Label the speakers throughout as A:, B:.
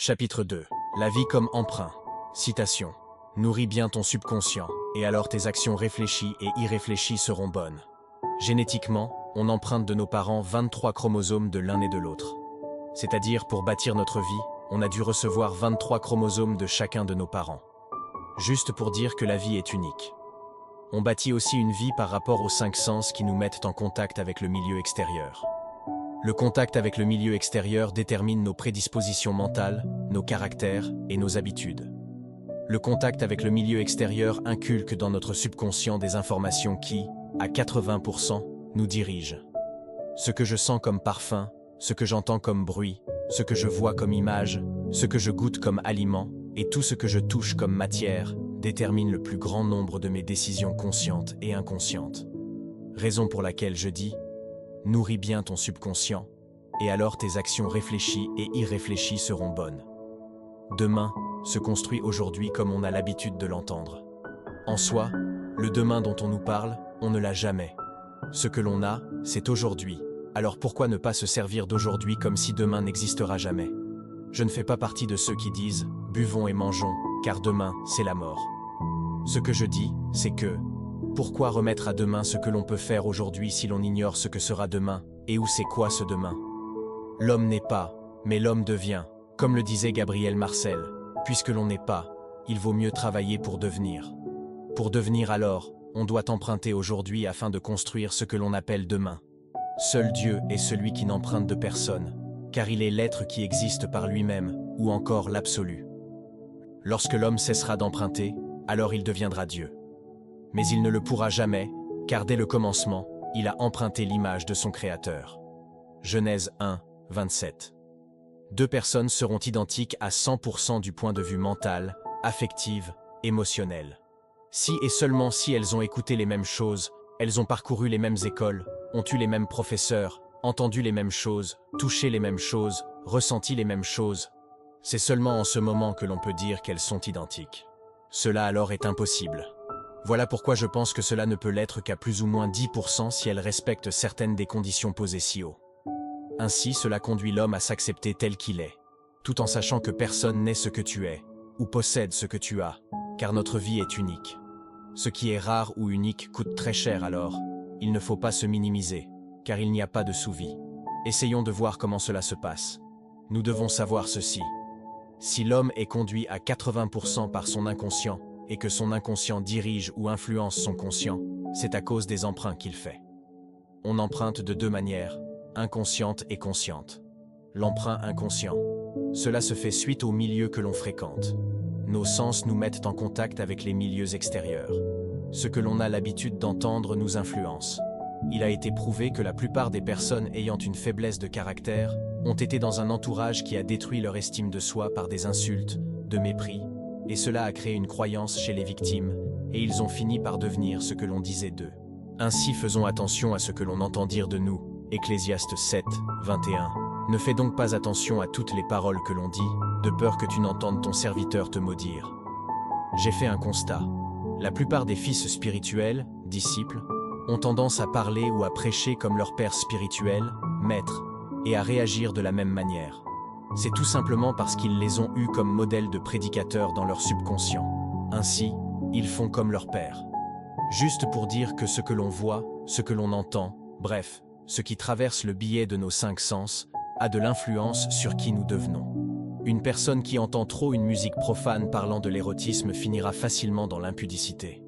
A: Chapitre 2. La vie comme emprunt. Citation. Nourris bien ton subconscient, et alors tes actions réfléchies et irréfléchies seront bonnes. Génétiquement, on emprunte de nos parents 23 chromosomes de l'un et de l'autre. C'est-à-dire, pour bâtir notre vie, on a dû recevoir 23 chromosomes de chacun de nos parents. Juste pour dire que la vie est unique. On bâtit aussi une vie par rapport aux 5 sens qui nous mettent en contact avec le milieu extérieur. Le contact avec le milieu extérieur détermine nos prédispositions mentales, nos caractères et nos habitudes. Le contact avec le milieu extérieur inculque dans notre subconscient des informations qui, à 80%, nous dirigent. Ce que je sens comme parfum, ce que j'entends comme bruit, ce que je vois comme image, ce que je goûte comme aliment, et tout ce que je touche comme matière, détermine le plus grand nombre de mes décisions conscientes et inconscientes. Raison pour laquelle je dis: nourris bien ton subconscient, et alors tes actions réfléchies et irréfléchies seront bonnes. Demain se construit aujourd'hui comme on a l'habitude de l'entendre. En soi, le demain dont on nous parle, on ne l'a jamais. Ce que l'on a, c'est aujourd'hui. Alors pourquoi ne pas se servir d'aujourd'hui comme si demain n'existera jamais? Je ne fais pas partie de ceux qui disent « buvons et mangeons, car demain, c'est la mort ». Ce que je dis, c'est que pourquoi remettre à demain ce que l'on peut faire aujourd'hui si l'on ignore ce que sera demain, et où c'est quoi ce demain? L'homme n'est pas, mais l'homme devient, comme le disait Gabriel Marcel. Puisque l'on n'est pas, il vaut mieux travailler pour devenir. Pour devenir alors, on doit emprunter aujourd'hui afin de construire ce que l'on appelle demain. Seul Dieu est celui qui n'emprunte de personne, car il est l'être qui existe par lui-même, ou encore l'absolu. Lorsque l'homme cessera d'emprunter, alors il deviendra Dieu. Mais il ne le pourra jamais, car dès le commencement, il a emprunté l'image de son Créateur. Genèse 1, 27. Deux personnes seront identiques à 100% du point de vue mental, affectif, émotionnel. Si et seulement si elles ont écouté les mêmes choses, elles ont parcouru les mêmes écoles, ont eu les mêmes professeurs, entendu les mêmes choses, touché les mêmes choses, ressenti les mêmes choses, c'est seulement en ce moment que l'on peut dire qu'elles sont identiques. Cela alors est impossible. Voilà pourquoi je pense que cela ne peut l'être qu'à plus ou moins 10% si elles respectent certaines des conditions posées ci haut. Ainsi, cela conduit l'homme à s'accepter tel qu'il est, tout en sachant que personne n'est ce que tu es, ou possède ce que tu as, car notre vie est unique. Ce qui est rare ou unique coûte très cher alors, il ne faut pas se minimiser, car il n'y a pas de sous-vie. Essayons de voir comment cela se passe. Nous devons savoir ceci. Si l'homme est conduit à 80% par son inconscient, et que son inconscient dirige ou influence son conscient, c'est à cause des emprunts qu'il fait. On emprunte de deux manières, inconsciente et consciente. L'emprunt inconscient. Cela se fait suite au milieu que l'on fréquente. Nos sens nous mettent en contact avec les milieux extérieurs. Ce que l'on a l'habitude d'entendre nous influence. Il a été prouvé que la plupart des personnes ayant une faiblesse de caractère ont été dans un entourage qui a détruit leur estime de soi par des insultes, de mépris, et cela a créé une croyance chez les victimes, et ils ont fini par devenir ce que l'on disait d'eux. Ainsi faisons attention à ce que l'on entend dire de nous. Ecclésiaste 7, 21. Ne fais donc pas attention à toutes les paroles que l'on dit, de peur que tu n'entendes ton serviteur te maudire. J'ai fait un constat. La plupart des fils spirituels, disciples, ont tendance à parler ou à prêcher comme leur père spirituel, maître, et à réagir de la même manière. C'est tout simplement parce qu'ils les ont eus comme modèle de prédicateurs dans leur subconscient. Ainsi, ils font comme leur père. Juste pour dire que ce que l'on voit, ce que l'on entend, bref, ce qui traverse le biais de nos 5 sens, a de l'influence sur qui nous devenons. Une personne qui entend trop une musique profane parlant de l'érotisme finira facilement dans l'impudicité.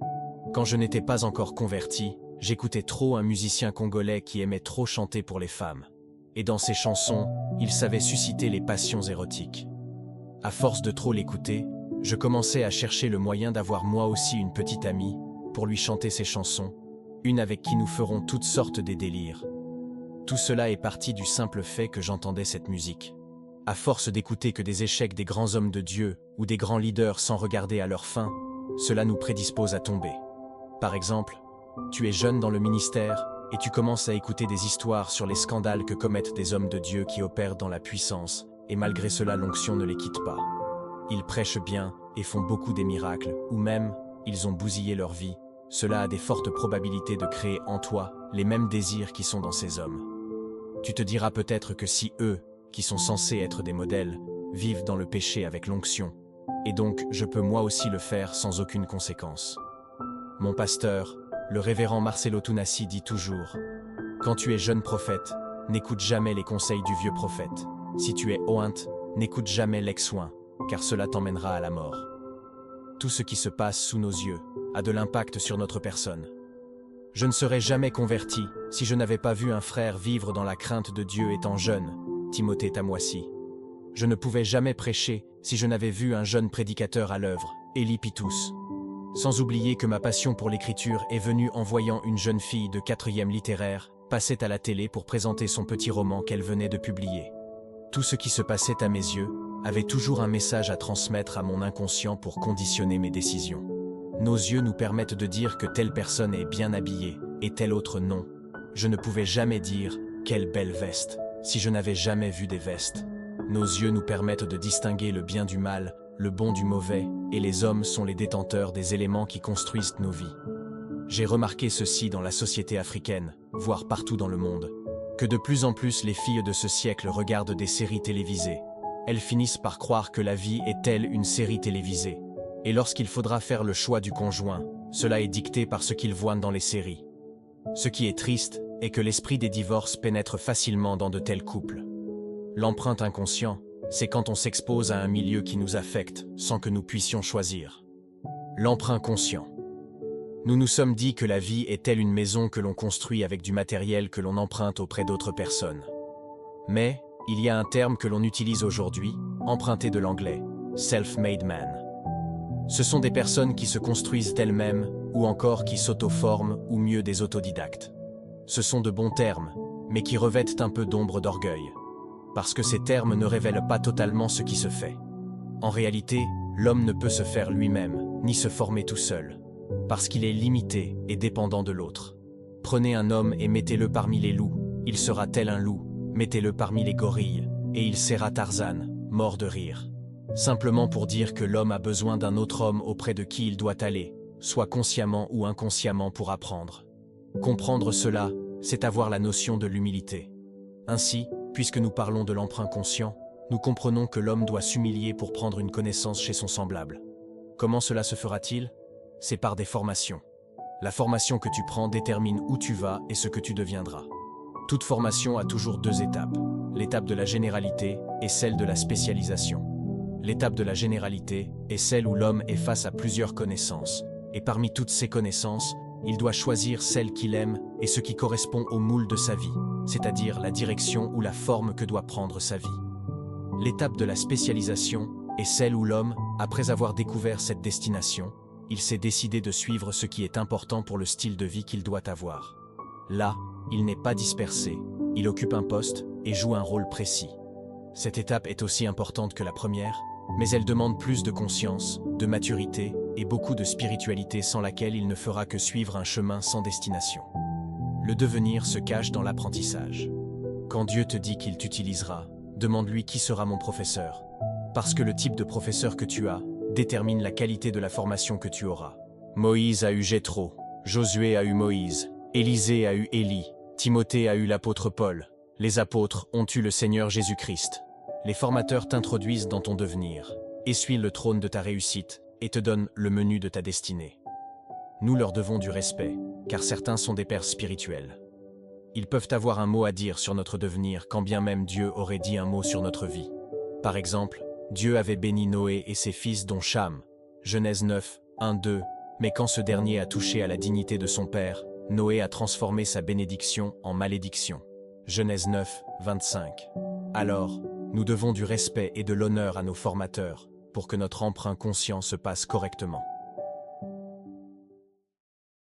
A: Quand je n'étais pas encore converti, j'écoutais trop un musicien congolais qui aimait trop chanter pour les femmes. Et dans ses chansons, il savait susciter les passions érotiques. À force de trop l'écouter, je commençais à chercher le moyen d'avoir moi aussi une petite amie, pour lui chanter ses chansons, une avec qui nous ferons toutes sortes des délires. Tout cela est parti du simple fait que j'entendais cette musique. À force d'écouter que des échecs des grands hommes de Dieu ou des grands leaders sans regarder à leur fin, cela nous prédispose à tomber. Par exemple, tu es jeune dans le ministère et tu commences à écouter des histoires sur les scandales que commettent des hommes de Dieu qui opèrent dans la puissance, et malgré cela l'onction ne les quitte pas. Ils prêchent bien et font beaucoup des miracles, ou même, ils ont bousillé leur vie. Cela a des fortes probabilités de créer en toi les mêmes désirs qui sont dans ces hommes. Tu te diras peut-être que si eux, qui sont censés être des modèles, vivent dans le péché avec l'onction, et donc je peux moi aussi le faire sans aucune conséquence. Mon pasteur, le révérend Marcelo Tunasi dit toujours « Quand tu es jeune prophète, n'écoute jamais les conseils du vieux prophète. Si tu es ointe, n'écoute jamais l'ex-oint, car cela t'emmènera à la mort. » Tout ce qui se passe sous nos yeux a de l'impact sur notre personne. Je ne serais jamais converti si je n'avais pas vu un frère vivre dans la crainte de Dieu étant jeune, Timothée Tamoisi. Je ne pouvais jamais prêcher si je n'avais vu un jeune prédicateur à l'œuvre, Élie Pitous. Sans oublier que ma passion pour l'écriture est venue en voyant une jeune fille de 4e littéraire passer à la télé pour présenter son petit roman qu'elle venait de publier. Tout ce qui se passait à mes yeux avait toujours un message à transmettre à mon inconscient pour conditionner mes décisions. Nos yeux nous permettent de dire que telle personne est bien habillée et telle autre non. Je ne pouvais jamais dire « quelle belle veste » si je n'avais jamais vu des vestes. Nos yeux nous permettent de distinguer le bien du mal, le bon du mauvais, et les hommes sont les détenteurs des éléments qui construisent nos vies. J'ai remarqué ceci dans la société africaine, voire partout dans le monde, que de plus en plus les filles de ce siècle regardent des séries télévisées. Elles finissent par croire que la vie est telle une série télévisée. Et lorsqu'il faudra faire le choix du conjoint, cela est dicté par ce qu'ils voient dans les séries. Ce qui est triste est que l'esprit des divorces pénètre facilement dans de tels couples. L'empreinte inconscient, c'est quand on s'expose à un milieu qui nous affecte sans que nous puissions choisir. L'emprunt conscient. Nous nous sommes dit que la vie est telle une maison que l'on construit avec du matériel que l'on emprunte auprès d'autres personnes. Mais, il y a un terme que l'on utilise aujourd'hui, emprunté de l'anglais, self-made man. Ce sont des personnes qui se construisent elles-mêmes, ou encore qui s'auto-forment, ou mieux des autodidactes. Ce sont de bons termes, mais qui revêtent un peu d'ombre d'orgueil. Parce que ces termes ne révèlent pas totalement ce qui se fait. En réalité, l'homme ne peut se faire lui-même, ni se former tout seul. Parce qu'il est limité et dépendant de l'autre. Prenez un homme et mettez-le parmi les loups, il sera tel un loup. Mettez-le parmi les gorilles, et il sera Tarzan, mort de rire. Simplement pour dire que l'homme a besoin d'un autre homme auprès de qui il doit aller, soit consciemment ou inconsciemment pour apprendre. Comprendre cela, c'est avoir la notion de l'humilité. Ainsi, puisque nous parlons de l'emprunt conscient, nous comprenons que l'homme doit s'humilier pour prendre une connaissance chez son semblable. Comment cela se fera-t-il? C'est par des formations. La formation que tu prends détermine où tu vas et ce que tu deviendras. Toute formation a toujours deux étapes, l'étape de la généralité et celle de la spécialisation. L'étape de la généralité est celle où l'homme est face à plusieurs connaissances, et parmi toutes ces connaissances, il doit choisir celle qu'il aime et ce qui correspond au moule de sa vie, c'est-à-dire la direction ou la forme que doit prendre sa vie. L'étape de la spécialisation est celle où l'homme, après avoir découvert cette destination, il s'est décidé de suivre ce qui est important pour le style de vie qu'il doit avoir. Là, il n'est pas dispersé, il occupe un poste et joue un rôle précis. Cette étape est aussi importante que la première, mais elle demande plus de conscience, de maturité et beaucoup de spiritualité sans laquelle il ne fera que suivre un chemin sans destination. Le devenir se cache dans l'apprentissage. Quand Dieu te dit qu'il t'utilisera, demande-lui qui sera mon professeur. Parce que le type de professeur que tu as détermine la qualité de la formation que tu auras. Moïse a eu Jéthro, Josué a eu Moïse, Élisée a eu Élie, Timothée a eu l'apôtre Paul. Les apôtres ont eu le Seigneur Jésus-Christ. Les formateurs t'introduisent dans ton devenir, essuient le trône de ta réussite et te donnent le menu de ta destinée. Nous leur devons du respect, car certains sont des pères spirituels. Ils peuvent avoir un mot à dire sur notre devenir quand bien même Dieu aurait dit un mot sur notre vie. Par exemple, Dieu avait béni Noé et ses fils dont Cham, Genèse 9, 1-2, mais quand ce dernier a touché à la dignité de son père, Noé a transformé sa bénédiction en malédiction. Genèse 9, 25. Alors, nous devons du respect et de l'honneur à nos formateurs pour que notre emprunt conscient se passe correctement.